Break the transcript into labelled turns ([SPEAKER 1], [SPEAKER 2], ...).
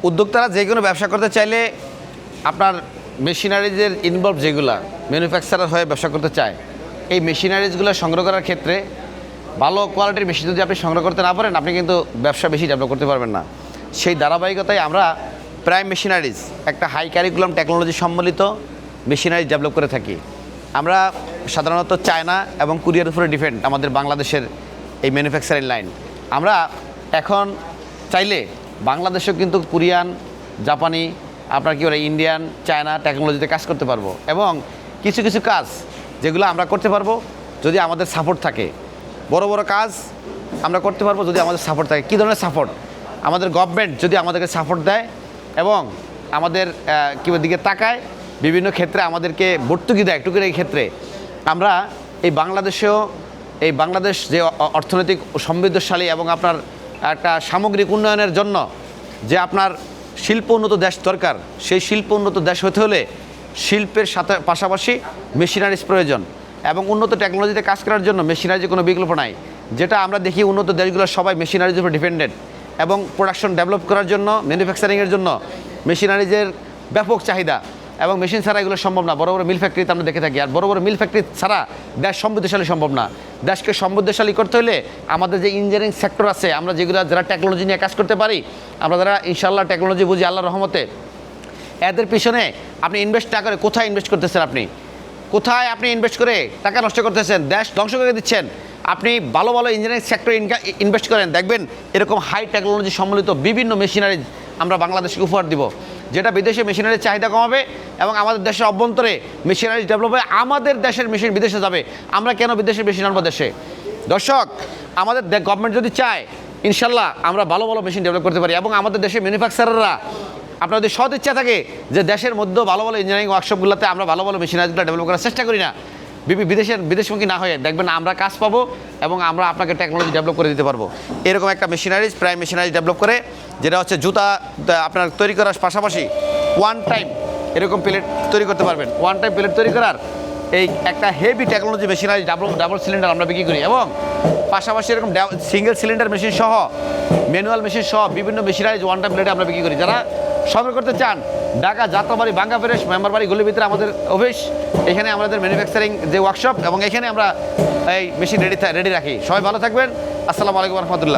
[SPEAKER 1] উদ্যোক্তারা যে কোনো ব্যবসা করতে চাইলে আপনার মেশিনারিজের ইনভলভ যেগুলা ম্যানুফ্যাকচারার হয়ে ব্যবসা করতে চায়, এই মেশিনারিজগুলো সংগ্রহ করার ক্ষেত্রে ভালো কোয়ালিটির মেশিন যদি আপনি সংগ্রহ করতে না পারেন, আপনি কিন্তু ব্যবসা বেশি ডেভেলপ করতে পারবেন না। সেই ধারাবাহিকতায় আমরা প্রাইম মেশিনারিজ একটা হাই ক্যারিকুলাম টেকনোলজি সম্বলিত মেশিনারিজ ডেভেলপ করে থাকি। আমরা সাধারণত চায়না এবং কোরিয়ার উপরে ডিপেন্ড আমাদের বাংলাদেশের এই ম্যানুফ্যাকচারিং লাইন। আমরা এখন চাইলে বাংলাদেশেও কিন্তু কোরিয়ান, জাপানি, আপনার কী বলে ইন্ডিয়ান, চায়না টেকনোলজিতে কাজ করতে পারবো, এবং কিছু কিছু কাজ যেগুলো আমরা করতে পারবো যদি আমাদের সাপোর্ট থাকে। বড় বড় কাজ আমরা করতে পারবো যদি আমাদের সাপোর্ট থাকে। কী ধরনের সাপোর্ট? আমাদের গভর্নমেন্ট যদি আমাদেরকে সাপোর্ট দেয় এবং আমাদের কী দিকে তাকায়, বিভিন্ন ক্ষেত্রে আমাদেরকে ভর্তুকি দেয় টুকির ক্ষেত্রে, আমরা এই বাংলাদেশেও এই বাংলাদেশ যে অর্থনৈতিক সমৃদ্ধশালী এবং আপনার একটা সামগ্রিক উন্নয়নের জন্য যে আপনার শিল্প উন্নত দেশ দরকার, সেই শিল্প উন্নত দেশ হতে হলে শিল্পের সাথে পাশাপাশি মেশিনারিজ প্রয়োজন, এবং উন্নত টেকনোলজিতে কাজ করার জন্য মেশিনারিজের কোনো বিকল্প নাই। যেটা আমরা দেখি উন্নত দেশগুলো সবাই মেশিনারিজের উপর ডিপেন্ডেন্ট, এবং প্রোডাকশন ডেভেলপ করার জন্য ম্যানুফ্যাকচারিংয়ের জন্য মেশিনারিজের ব্যাপক চাহিদা, এবং মেশিন ছাড়া এগুলো সম্ভব না। বড় বড় মিল ফ্যাক্টরিতে আমরা দেখে থাকি, আর বড় বড় মিল ফ্যাক্টরি ছাড়া দেশ সমৃদ্ধশালী সম্ভব না। দেশকে সমৃদ্ধশালী করতে হলে আমাদের যে ইঞ্জিনিয়ারিং সেক্টর আছে, আমরা যেগুলো যারা টেকনোলজি নিয়ে কাজ করতে পারি, আমরা যারা ইনশাআল্লাহ টেকনোলজি বুঝি আল্লাহর রহমতে, এদের পিছনে আপনি ইনভেস্ট না করে কোথায় ইনভেস্ট করতেছেন? কোথায় আপনি ইনভেস্ট করে টাকা নষ্ট করতেছেন, দেশ ধ্বংস করে দিচ্ছেন। আপনি ভালো ভালো ইঞ্জিনিয়ারিং সেক্টরে ইনভেস্ট করেন, দেখবেন এরকম হাই টেকনোলজি সম্বলিত বিভিন্ন মেশিনারিজ আমরা বাংলাদেশকে উপহার দিব, যেটা বিদেশে মেশিনারির চাহিদা কমাবে এবং আমাদের দেশের অভ্যন্তরে মেশিনারি ডেভেলপ হয়ে আমাদের দেশের মেশিন বিদেশে যাবে। আমরা কেন বিদেশের মেশিন আনবো দেশে? দর্শক, আমাদের গভর্নমেন্ট যদি চায়, ইনশাল্লাহ আমরা ভালো ভালো মেশিন ডেভেলপ করতে পারি, এবং আমাদের দেশের ম্যানুফ্যাকচারাররা, আপনার যদি সৎ ইচ্ছা থাকে যে দেশের মধ্যে ভালো ভালো ইঞ্জিনিয়ারিং ওয়ার্কশপগুলোতে আমরা ভালো ভালো মেশিনারিজগুলো ডেভেলপ করার চেষ্টা করি না, বিদেশমুখী না হয়ে, দেখবেন আমরা কাজ পাবো এবং আমরা আপনাকে টেকনোলজি ডেভেলপ করে দিতে পারবো। এরকম একটা মেশিনারিজ, প্রাইম মেশিনারিজ ডেভেলপ করে, যেটা হচ্ছে জুতা আপনার তৈরি করার পাশাপাশি ওয়ান টাইম এরকম প্লেট তৈরি করতে পারবেন। ওয়ান টাইম প্লেট তৈরি করার এই একটা heavy technology machinery double cylinder আমরা বিক্রি করি, এবং পাশাপাশি এরকম সিঙ্গেল সিলিন্ডার মেশিন সহ, ম্যানুয়াল মেশিন সহ বিভিন্ন মেশিনারিজ ওয়ান টাইম প্লেটে আমরা বিক্রি করি। যারা সংগ্রহ করতে চান, ঢাকা যাত্রাবাড়ি, বাঙ্গা ফেরেশ, মেম্বারবাড়ি গলির ভিতরে আমাদের অফিস, এখানে আমাদের ম্যানুফ্যাকচারিং যে ওয়ার্কশপ, এবং এখানে আমরা এই মেশিন রেডি রাখি। সবাই ভালো থাকবেন। আসসালামু আলাইকুম রহমতুল্লাহ।